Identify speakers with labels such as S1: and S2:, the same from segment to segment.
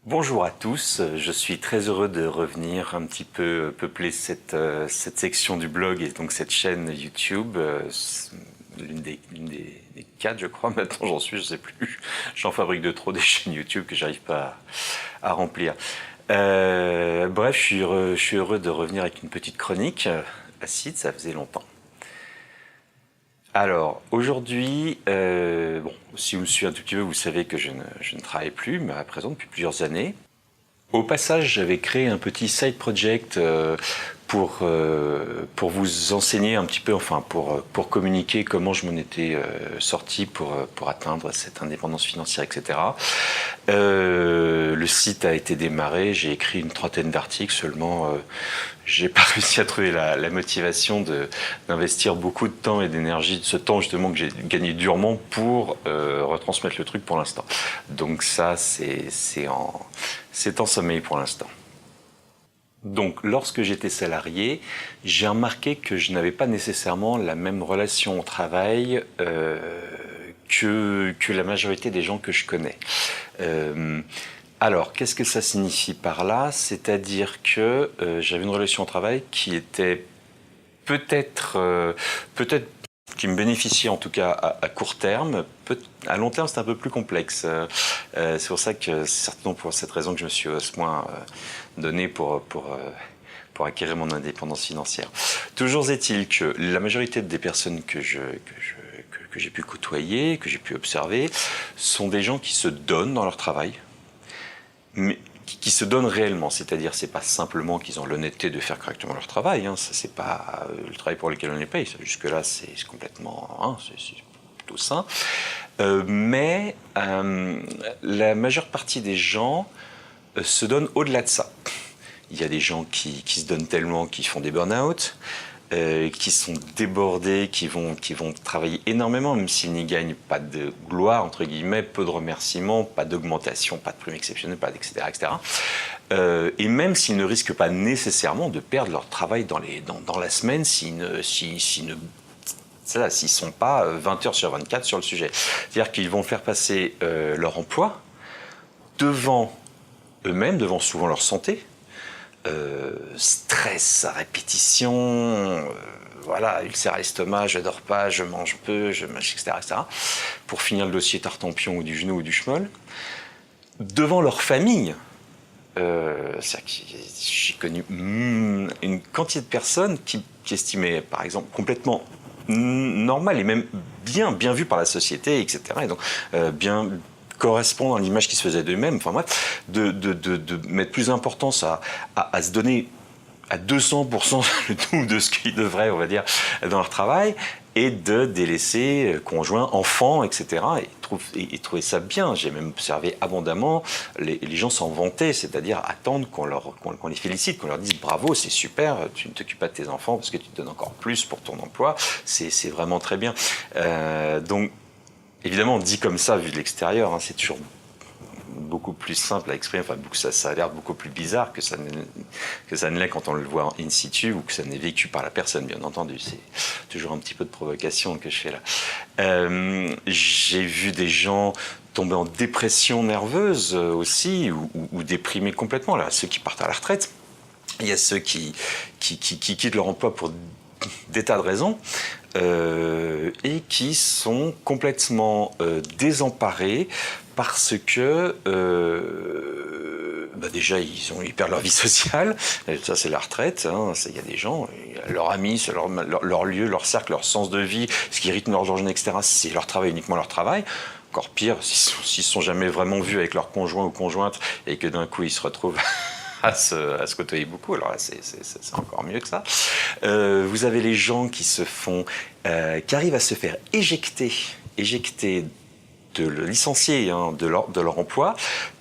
S1: Bonjour à tous, je suis très heureux de revenir un petit peu peupler cette section du blog et donc cette chaîne YouTube, l'une des quatre je crois, maintenant j'en suis, je sais plus, j'en fabrique de trop des chaînes YouTube que j'arrive pas à remplir. Bref, je suis heureux de revenir avec une petite chronique acide, ça faisait longtemps. Alors, aujourd'hui, bon, si vous me suivez un tout petit peu, vous savez que je ne travaille plus, mais à présent depuis plusieurs années. Au passage, j'avais créé un petit side project pour vous enseigner un petit peu, enfin pour communiquer comment je m'en étais sorti pour atteindre cette indépendance financière, etc. Le site a été démarré, j'ai écrit une trentaine d'articles, seulement j'ai pas réussi à trouver la motivation d'investir beaucoup de temps et d'énergie, de ce temps justement que j'ai gagné durement pour retransmettre le truc pour l'instant. Donc ça, c'est en sommeil pour l'instant. Donc, lorsque j'étais salarié, j'ai remarqué que je n'avais pas nécessairement la même relation au travail que la majorité des gens que je connais. Alors, qu'est-ce que ça signifie par là? C'est-à-dire que j'avais une relation au travail qui était peut-être qui me bénéficiait en tout cas à court terme. À long terme, c'est un peu plus complexe. C'est pour ça que c'est certainement pour cette raison que je me suis à ce moins donné pour acquérir mon indépendance financière. Toujours est-il que la majorité des personnes que j'ai pu côtoyer, que j'ai pu observer, sont des gens qui se donnent dans leur travail, mais qui se donnent réellement, c'est-à-dire c'est pas simplement qu'ils ont l'honnêteté de faire correctement leur travail, hein, ça c'est pas le travail pour lequel on les paye, jusque-là c'est complètement, hein, c'est plutôt sain, mais la majeure partie des gens se donnent au-delà de ça. Il y a des gens qui se donnent tellement qu'ils font des burn-out, qui sont débordés, qui vont travailler énormément, même s'ils n'y gagnent pas de gloire, entre guillemets, peu de remerciements, pas d'augmentation, pas de prime exceptionnelle, pas etc. etc. Et même s'ils ne risquent pas nécessairement de perdre leur travail dans la semaine s'ils ne sont pas 20 heures sur 24 sur le sujet. C'est-à-dire qu'ils vont faire passer leur emploi devant eux-mêmes, devant souvent leur santé, stress à répétition, voilà, ulcère à l'estomac, je dors pas, je mange peu, je mange, etc., etc. Pour finir le dossier tartempion ou du genou ou du schmoll, devant leur famille. J'ai connu une quantité de personnes qui estimaient, par exemple, complètement normal et même bien vu par la société, etc. Et donc, bien correspondant à l'image qui se faisait d'eux-mêmes, enfin bref, de mettre plus d'importance à se donner à 200% le double de ce qu'ils devraient, on va dire, dans leur travail, et de délaisser conjoints, enfants, etc. Et trouver ça bien. J'ai même observé abondamment les gens s'en vanter, c'est-à-dire attendre qu'on les félicite, qu'on leur dise bravo, c'est super, tu ne t'occupes pas de tes enfants parce que tu te donnes encore plus pour ton emploi, c'est vraiment très bien. Donc, évidemment, dit comme ça, vu de l'extérieur, hein, c'est toujours beaucoup plus simple à exprimer, enfin, ça a l'air beaucoup plus bizarre que ça ne l'est quand on le voit in situ ou que ça n'est vécu par la personne, bien entendu. C'est toujours un petit peu de provocation que je fais là. J'ai vu des gens tomber en dépression nerveuse aussi, ou déprimés complètement, là, ceux qui partent à la retraite. Il y a ceux qui quittent leur emploi pour des tas de raisons, et qui sont complètement désemparés parce que déjà ils perdent leur vie sociale, ça c'est la retraite, hein, il y a des gens, leurs amis, c'est leur lieu, leur cercle, leur sens de vie, ce qui rythme leur journée, etc. C'est leur travail, uniquement leur travail. Encore pire, s'ils ne sont jamais vraiment vus avec leur conjoint ou conjointe et que d'un coup ils se retrouvent à se côtoyer beaucoup, alors là c'est encore mieux que ça. Vous avez les gens qui qui arrivent à se faire éjecter licencier hein, de leur emploi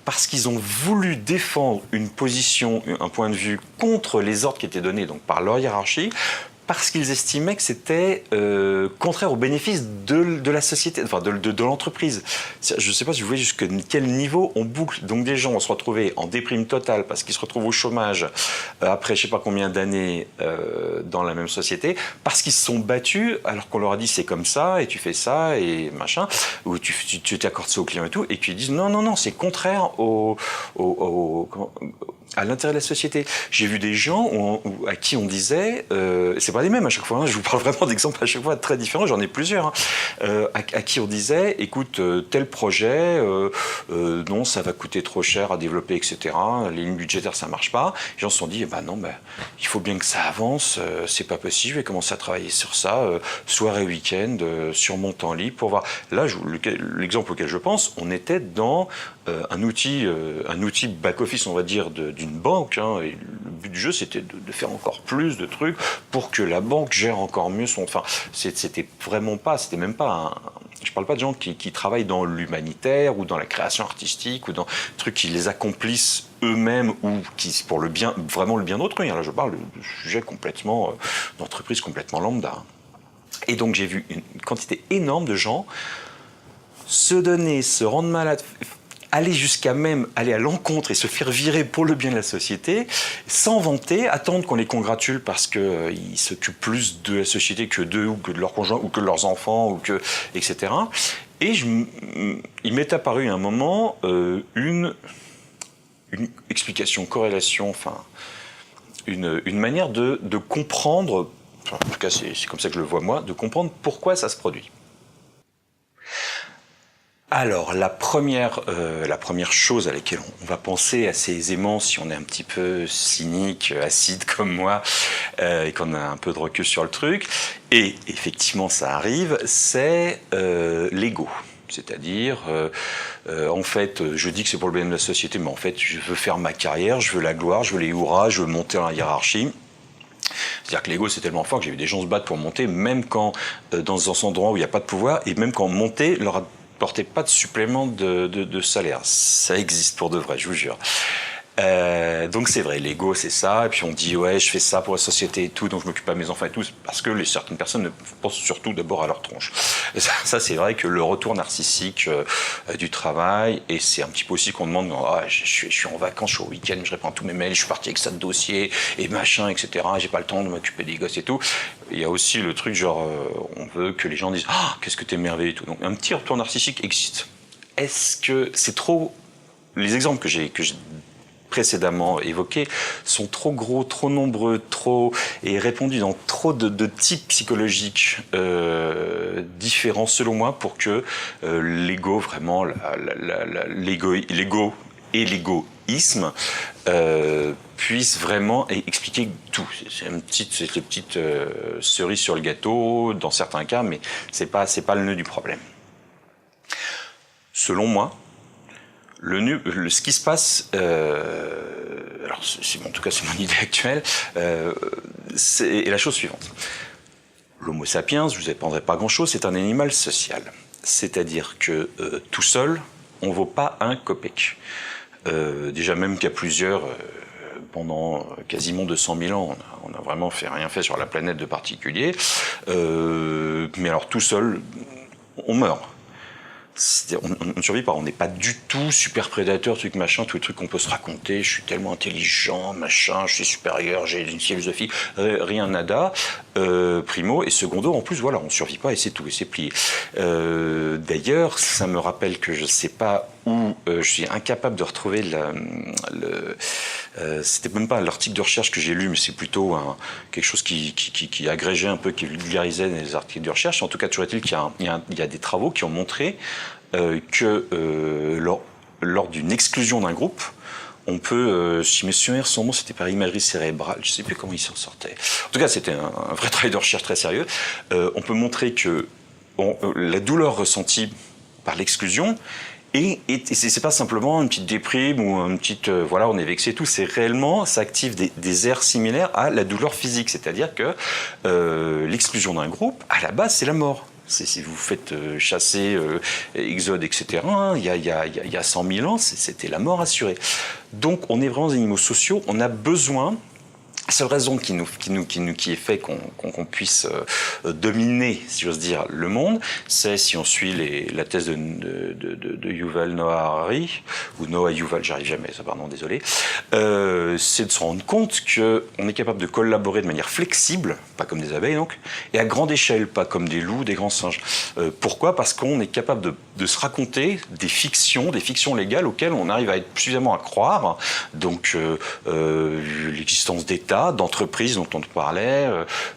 S1: parce qu'ils ont voulu défendre une position, un point de vue contre les ordres qui étaient donnés donc par leur hiérarchie, parce qu'ils estimaient que c'était contraire aux bénéfices de la société, enfin de l'entreprise. Je ne sais pas si vous voyez jusqu'à quel niveau on boucle. Donc des gens vont se retrouver en déprime totale parce qu'ils se retrouvent au chômage après je ne sais pas combien d'années dans la même société, parce qu'ils se sont battus alors qu'on leur a dit c'est comme ça et tu fais ça et machin, ou tu t'accordes ça aux clients et tout, et qu'ils disent non, c'est contraire à l'intérêt de la société. J'ai vu des gens à qui on disait, c'est pas les mêmes à chaque fois, hein, je vous parle vraiment d'exemples à chaque fois très différents, j'en ai plusieurs, hein, à qui on disait, écoute, tel projet, non, ça va coûter trop cher à développer, etc. Les lignes budgétaires, ça marche pas. Les gens se sont dit, non, il faut bien que ça avance, c'est pas possible, je vais commencer à travailler sur ça, soir et week-end, sur mon temps libre, pour voir. Là, l'exemple auquel je pense, on était dans un outil back-office, on va dire, d'une banque, hein, et le but du jeu, c'était de faire encore plus de trucs pour que la banque gère encore mieux son... Enfin, c'était même pas je parle pas de gens qui travaillent dans l'humanitaire ou dans la création artistique ou dans des trucs qui les accomplissent eux-mêmes ou qui pour le bien, vraiment le bien d'autrui. Là, je parle de sujets complètement, d'entreprises complètement lambda. Et donc, j'ai vu une quantité énorme de gens se donner, se rendre malade, aller jusqu'à même aller à l'encontre et se faire virer pour le bien de la société, sans vanter, attendre qu'on les congratule parce qu'ils s'occupent plus de la société que d'eux, ou que de leurs conjoints, ou que de leurs enfants, etc. Et il m'est apparu à un moment une explication, corrélation, enfin, une manière de comprendre, enfin, en tout cas c'est comme ça que je le vois moi, de comprendre pourquoi ça se produit. Alors, la première chose à laquelle on va penser assez aisément si on est un petit peu cynique, acide comme moi, et qu'on a un peu de recul sur le truc, et effectivement ça arrive, c'est l'ego. C'est-à-dire, en fait, je dis que c'est pour le bien de la société, mais en fait, je veux faire ma carrière, je veux la gloire, je veux les hurrahs, je veux monter dans la hiérarchie. C'est-à-dire que l'ego c'est tellement fort que j'ai vu des gens se battre pour monter, même quand dans un endroit où il n'y a pas de pouvoir, et même quand monter leur apportait pas de supplément de salaire. Ça existe pour de vrai, je vous jure. Donc c'est vrai, l'ego c'est ça, et puis on dit ouais je fais ça pour la société et tout, donc je m'occupe pas de mes enfants et tout, parce que certaines personnes pensent surtout d'abord à leur tronche. Et ça c'est vrai que le retour narcissique du travail, et c'est un petit peu aussi qu'on demande, je suis en vacances, je suis au week-end, je réponds à tous mes mails, je suis parti avec ça de dossier, et machin, etc. J'ai pas le temps de m'occuper des gosses et tout. Il y a aussi le truc genre, on veut que les gens disent qu'est-ce que t'es merveilleux et tout. Donc un petit retour narcissique existe. Est-ce que c'est trop... Les exemples que j'ai précédemment évoqués sont trop gros, trop nombreux, et répondus dans trop de types psychologiques différents selon moi pour que l'ego vraiment, l'ego et l'égoïsme puissent vraiment expliquer tout. C'est une petite cerise sur le gâteau dans certains cas, mais c'est pas le nœud du problème. Selon moi, ce qui se passe, alors en tout cas c'est mon idée actuelle, est la chose suivante. L'Homo sapiens, je ne vous apprendrai pas grand-chose, c'est un animal social. C'est-à-dire que tout seul, on ne vaut pas un copec. Déjà même qu'à plusieurs, pendant quasiment 200 000 ans, on a vraiment rien fait sur la planète de particulier. Mais alors tout seul, on meurt. On ne survit pas, on n'est pas du tout super prédateur, truc machin, tous les trucs qu'on peut se raconter, je suis tellement intelligent, machin, je suis supérieur, j'ai une philosophie, rien nada, primo, et secondo, en plus, voilà, on ne survit pas et c'est tout, et c'est plié. D'ailleurs, ça me rappelle que je ne sais pas où, je suis incapable de retrouver c'était même pas l'article de recherche que j'ai lu, mais c'est plutôt quelque chose qui agrégeait un peu, qui vulgarisait les articles de recherche. En tout cas, toujours est-il qu'il y a des travaux qui ont montré que lors d'une exclusion d'un groupe, on peut, si mes souvenirs sont bons, c'était par imagerie cérébrale, je ne sais plus comment il s'en sortait. En tout cas, c'était un vrai travail de recherche très sérieux. On peut montrer que la douleur ressentie par l'exclusion, et c'est pas simplement une petite déprime ou une petite voilà, on est vexé et tout, c'est réellement, ça active des aires similaires à la douleur physique, c'est-à-dire que l'exclusion d'un groupe, à la base, c'est la mort. Si vous faites chasser Exode, etc., il y a 100 000 ans, c'était la mort assurée. Donc on est vraiment des animaux sociaux, on a besoin La seule raison qui est fait qu'on puisse dominer, si j'ose dire, le monde, c'est si on suit la thèse de Yuval Noah Harari, ou Noah Yuval, j'arrive jamais, ça pardon, désolé, c'est de se rendre compte qu'on est capable de collaborer de manière flexible, pas comme des abeilles donc, et à grande échelle, pas comme des loups, des grands singes. Pourquoi ? Parce qu'on est capable de se raconter des fictions légales auxquelles on arrive à être suffisamment à croire, donc l'existence d'État, d'entreprises dont on parlait,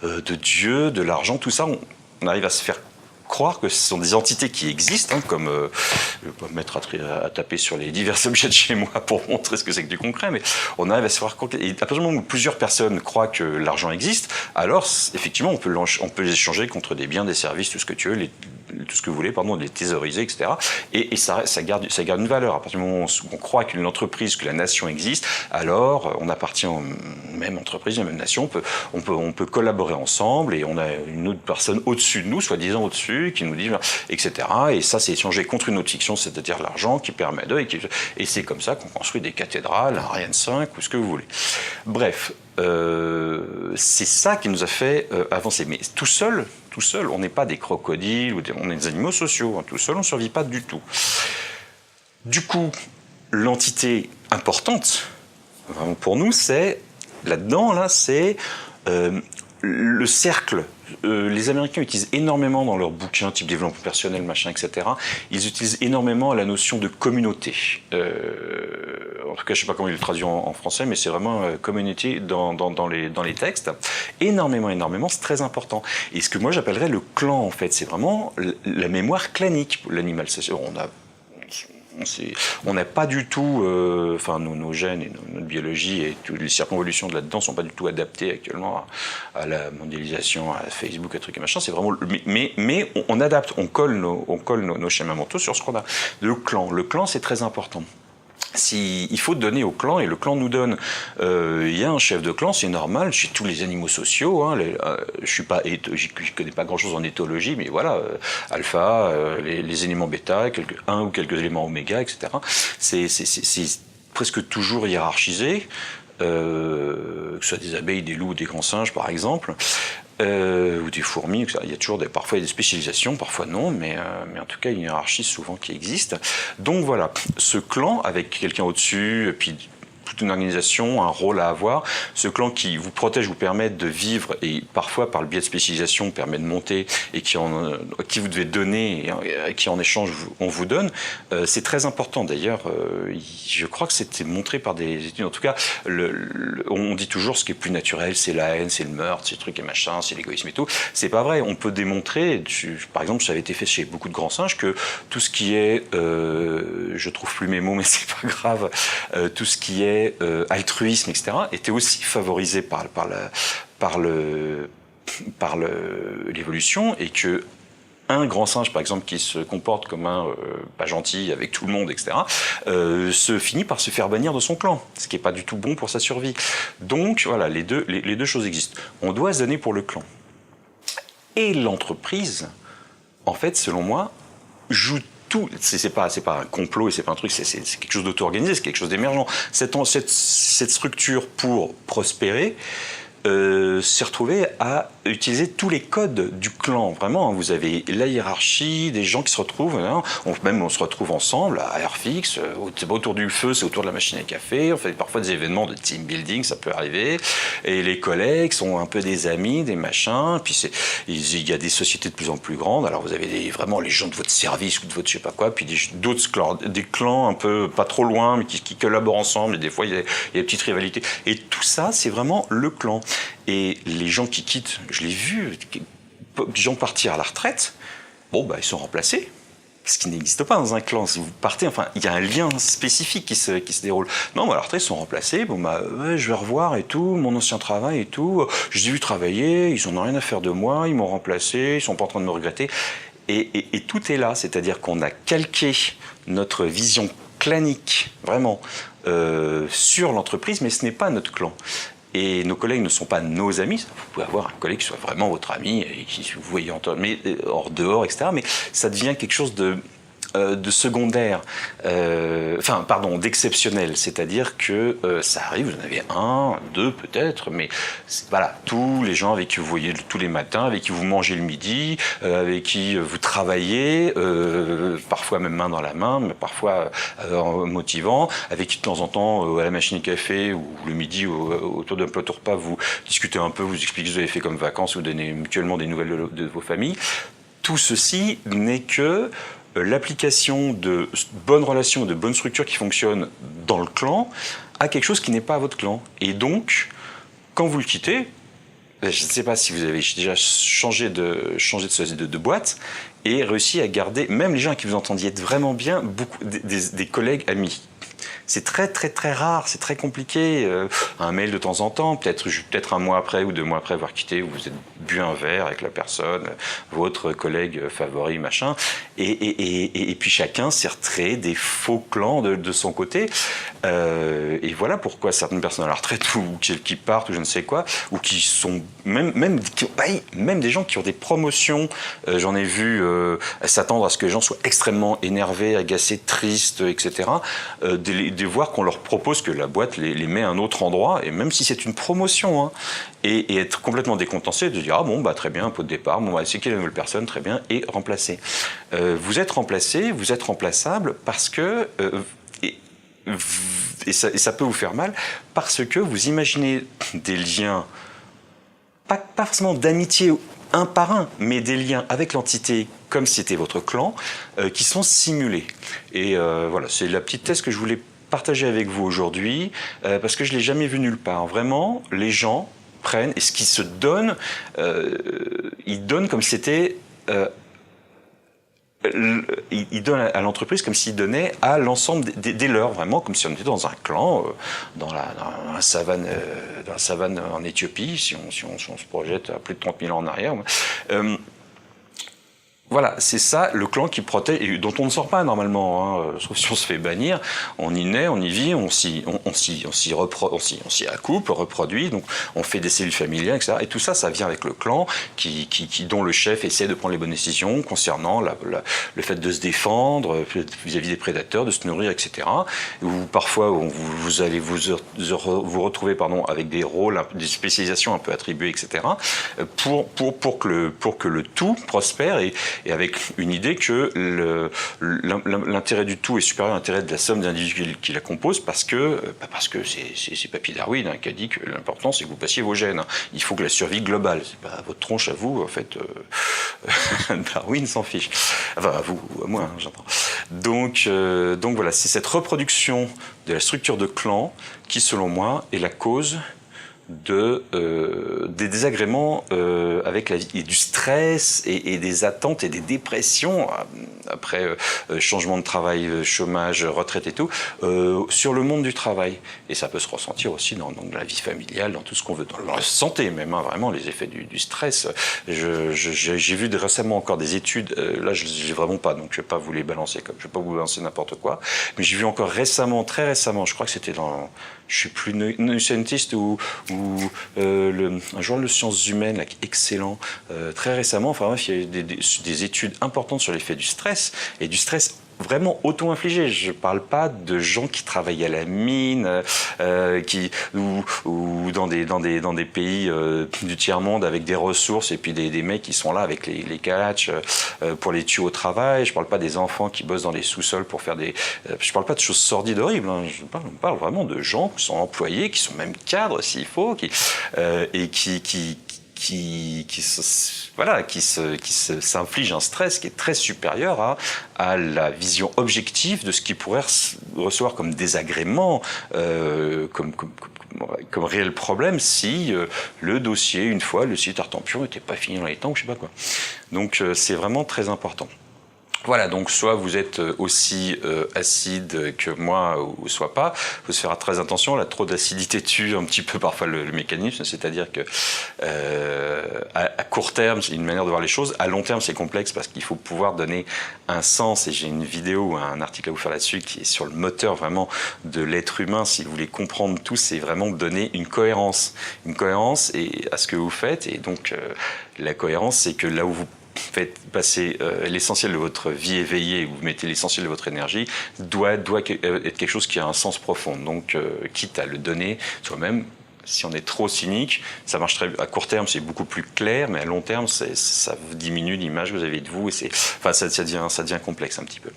S1: de Dieu, de l'argent, tout ça, on arrive à se faire croire que ce sont des entités qui existent, hein, comme je vais pas me mettre à taper sur les divers objets de chez moi pour montrer ce que c'est que du concret, mais on arrive à se faire croire. Et à partir du moment où plusieurs personnes croient que l'argent existe, alors effectivement on peut les échanger contre des biens, des services, tout ce que tu veux, tout ce que vous voulez, pardon, les thésauriser, etc. Et ça garde une valeur. À partir du moment où on croit qu'une entreprise, que la nation existe, alors on appartient aux mêmes entreprises, à la même nation, on peut collaborer ensemble et on a une autre personne au-dessus de nous, soi-disant au-dessus, qui nous dit, etc. Et ça, c'est échangé contre une autre fiction, c'est-à-dire l'argent qui permet d'eux. Et c'est comme ça qu'on construit des cathédrales, un Ariane 5 ou ce que vous voulez. Bref, c'est ça qui nous a fait avancer. Mais tout seul, on n'est pas des crocodiles, on est des animaux sociaux. Hein. Tout seul, on ne survit pas du tout. Du coup, l'entité importante, vraiment pour nous, c'est là-dedans, c'est le cercle. Les Américains utilisent énormément dans leurs bouquins, type développement personnel, machin, etc. Ils utilisent énormément la notion de communauté. En tout cas, je ne sais pas comment ils le traduisent en français, mais c'est vraiment community dans les textes. Énormément, c'est très important. Et ce que moi j'appellerais le clan, en fait, c'est vraiment la mémoire clanique. L'animal, on n'a pas du tout, nos gènes et notre biologie et toutes les circonvolutions de là-dedans sont pas du tout adaptés actuellement à la mondialisation, à Facebook, à trucs et machin. C'est vraiment, mais on adapte, on colle nos schémas mentaux sur ce qu'on a. Le clan, c'est très important. Il faut donner au clan, et le clan nous donne. Il y a un chef de clan, c'est normal, chez tous les animaux sociaux. Hein, je connais pas grand-chose en éthologie, mais voilà, alpha, les éléments bêta, un ou quelques éléments oméga, etc. C'est presque toujours hiérarchisé, que ce soit des abeilles, des loups, des grands singes, par exemple. Ou des fourmis, il y a toujours parfois des spécialisations, parfois non, mais en tout cas une hiérarchie souvent qui existe. Donc voilà, ce clan avec quelqu'un au-dessus, puis toute une organisation, un rôle à avoir, ce clan qui vous protège, vous permet de vivre et parfois par le biais de spécialisation permet de monter et qui vous devez donner et qui en échange on vous donne, c'est très important. D'ailleurs, je crois que c'était montré par des études. En tout cas, on dit toujours ce qui est plus naturel, c'est la haine, c'est le meurtre, c'est le truc et machin, c'est l'égoïsme et tout. C'est pas vrai. On peut démontrer, par exemple, ça avait été fait chez beaucoup de grands singes, que tout ce qui est, je trouve plus mes mots, mais c'est pas grave, tout ce qui est altruisme, etc., était aussi favorisé par l'évolution, et que un grand singe, par exemple, qui se comporte comme un pas gentil avec tout le monde, etc., se finit par se faire bannir de son clan, ce qui n'est pas du tout bon pour sa survie. Donc voilà, les deux choses existent. On doit se donner pour le clan. Et l'entreprise, en fait, selon moi, joue tout. C'est pas un complot et c'est pas un truc, c'est quelque chose d'auto-organisé, c'est quelque chose d'émergent. Cette structure, pour prospérer, s'est retrouvée à utiliser tous les codes du clan. Vraiment, vous avez la hiérarchie, des gens qui se retrouvent, hein, on se retrouve ensemble à Airfix, c'est pas autour du feu, c'est autour de la machine à café, on fait parfois des événements de team building, ça peut arriver, et les collègues sont un peu des amis, des machins, puis il y a des sociétés de plus en plus grandes, alors vous avez vraiment les gens de votre service ou de votre je sais pas quoi, puis d'autres clans, des clans un peu pas trop loin, mais qui collaborent ensemble, et des fois il y a des petites rivalités. Et tout ça, c'est vraiment le clan. Et les gens qui quittent, je l'ai vu, des gens partir à la retraite, ils sont remplacés. Ce qui n'existe pas dans un clan. Si vous partez, il y a un lien spécifique qui se déroule. Non, à la retraite, ils sont remplacés. Je vais revoir et tout, mon ancien travail et tout. Je les ai vus travailler, ils n'en ont rien à faire de moi, ils m'ont remplacé, ils sont pas en train de me regretter. Et tout est là, c'est-à-dire qu'on a calqué notre vision clanique, vraiment, sur l'entreprise, mais ce n'est pas notre clan. Et nos collègues ne sont pas nos amis. Vous pouvez avoir un collègue qui soit vraiment votre ami et qui vous voyez hors dehors, etc. Mais ça devient quelque chose de de secondaire, d'exceptionnel, c'est-à-dire que ça arrive, vous en avez un, deux peut-être, mais voilà, tous les gens avec qui vous voyez tous les matins, avec qui vous mangez le midi, avec qui vous travaillez, parfois même main dans la main, mais parfois motivant, avec qui de temps en temps à la machine à café ou le midi autour d'un plateau repas vous discutez un peu, vous expliquez ce que vous avez fait comme vacances, vous donnez mutuellement des nouvelles de vos familles. Tout ceci n'est que l'application de bonnes relations, de bonnes structures qui fonctionnent dans le clan à quelque chose qui n'est pas à votre clan. Et donc, quand vous le quittez, je ne sais pas si vous avez déjà changé de boîte et réussi à garder, même les gens à qui vous entendiez être vraiment bien, des collègues amis. C'est très très très rare, c'est très compliqué. Un mail de temps en temps, peut-être un mois après ou 2 mois après avoir quitté, vous êtes bu un verre avec la personne, votre collègue favori, machin. Et puis chacun s'est recréé des faux clans de son côté. Et voilà pourquoi certaines personnes à la retraite ou qui partent ou je ne sais quoi, ou qui sont même des gens qui ont des promotions. J'en ai vu s'attendre à ce que les gens soient extrêmement énervés, agacés, tristes, etc. De voir qu'on leur propose que la boîte les met à un autre endroit, et même si c'est une promotion, hein, et être complètement décontenancé, de dire ah bon bah très bien, un pot de départ, bon bah, c'est qui la nouvelle personne, très bien, et remplacé. Vous êtes remplacé, vous êtes remplaçable parce que et ça peut vous faire mal parce que vous imaginez des liens pas forcément d'amitié un par un, mais des liens avec l'entité comme si c'était votre clan, qui sont simulés. Et voilà, c'est la petite thèse que je voulais partager avec vous aujourd'hui, parce que je ne l'ai jamais vu nulle part. Vraiment, les gens prennent, et ce qui se donne, ils donnent comme si c'était... ils donnent à l'entreprise comme s'ils donnaient à l'ensemble des leurs, vraiment, comme si on était dans un clan, dans la savane en Éthiopie, si on se projette à plus de 30 000 ans en arrière. Voilà, c'est ça le clan qui protège, et dont on ne sort pas normalement, hein, sauf si on se fait bannir. On y naît, on y vit, on s'y accouple, reproduit, donc on fait des cellules familiales, etc. Et tout ça, ça vient avec le clan, dont le chef essaie de prendre les bonnes décisions concernant le fait de se défendre vis-à-vis des prédateurs, de se nourrir, etc. Ou parfois vous allez vous retrouver avec des rôles, des spécialisations un peu attribuées, etc. Pour que le tout prospère et avec une idée que l'intérêt du tout est supérieur à l'intérêt de la somme d'individus qui la composent, parce que c'est Papy Darwin, hein, qui a dit que l'important c'est que vous passiez vos gènes. Il faut que la survie globale, c'est pas votre tronche à vous, en fait. Darwin s'en fiche. Enfin, à vous, ou à moi, hein, j'entends. Donc voilà, c'est cette reproduction de la structure de clan qui, selon moi, est la cause des désagréments avec la vie, et du stress et des attentes et des dépressions après changement de travail, chômage, retraite et tout, sur le monde du travail. Et ça peut se ressentir aussi dans la vie familiale, dans tout ce qu'on veut, dans la santé même, hein, vraiment les effets du stress. J'ai vu récemment encore des études, là je les ai vraiment pas, donc je vais pas vous les balancer, je vais pas vous balancer n'importe quoi, mais j'ai vu encore récemment, très récemment, je crois que c'était dans, je sais plus, New Scientist ou un journal de sciences humaines là, qui est excellent, très récemment, enfin bref, il y a eu des études importantes sur l'effet du stress, et du stress vraiment auto-infligé. Je parle pas de gens qui travaillent à la mine, ou dans des pays du tiers-monde avec des ressources, et puis des mecs qui sont là avec les catchs pour les tuer au travail. Je parle pas des enfants qui bossent dans les sous-sols pour faire je parle pas de choses sordides horribles, hein. On parle vraiment de gens qui sont employés, qui sont même cadres s'il faut, et qui s'inflige un stress qui est très supérieur à la vision objective de ce qu'ils pourraient recevoir comme désagrément, comme réel problème si le dossier, une fois, le site Tartampion n'était pas fini dans les temps, ou je sais pas quoi. Donc c'est vraiment très important. Voilà, donc soit vous êtes aussi acide que moi, ou soit pas. Il faut se faire très attention. Là, trop d'acidité tue un petit peu parfois le mécanisme. C'est-à-dire que à court terme, c'est une manière de voir les choses. À long terme, c'est complexe parce qu'il faut pouvoir donner un sens. Et j'ai une vidéo ou un article à vous faire là-dessus qui est sur le moteur vraiment de l'être humain. Si vous voulez comprendre tout, c'est vraiment donner une cohérence à ce que vous faites. Et donc, la cohérence, c'est que là où faites passer l'essentiel de votre vie éveillée, vous mettez l'essentiel de votre énergie, doit être quelque chose qui a un sens profond. Donc, quitte à le donner soi-même, si on est trop cynique, ça marche à court terme, c'est beaucoup plus clair, mais à long terme, ça diminue l'image que vous avez de vous, et ça devient complexe un petit peu.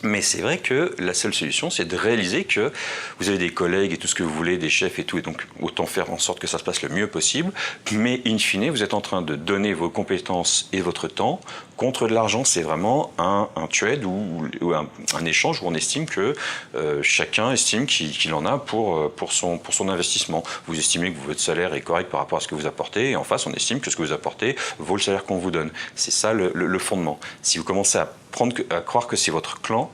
S1: Mais c'est vrai que la seule solution, c'est de réaliser que vous avez des collègues et tout ce que vous voulez, des chefs et tout, et donc autant faire en sorte que ça se passe le mieux possible. Mais in fine, vous êtes en train de donner vos compétences et votre temps contre de l'argent. C'est vraiment un trade ou un échange où on estime que chacun estime qu'il en a pour son investissement. Vous estimez que votre salaire est correct par rapport à ce que vous apportez, et en face, on estime que ce que vous apportez vaut le salaire qu'on vous donne. C'est ça le fondement. Si vous commencez à croire que c'est votre clan,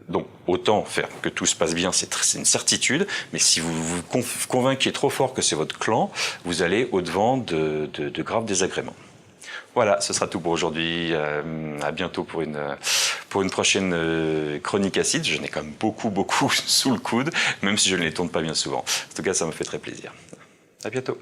S1: donc autant faire que tout se passe bien, c'est une certitude, mais si vous vous convainquez trop fort que c'est votre clan, vous allez au-devant de graves désagréments. Voilà, ce sera tout pour aujourd'hui. À bientôt pour une prochaine chronique acide. Je n'ai quand même beaucoup sous le coude, même si je ne les tourne pas bien souvent. En tout cas, ça me fait très plaisir. À bientôt.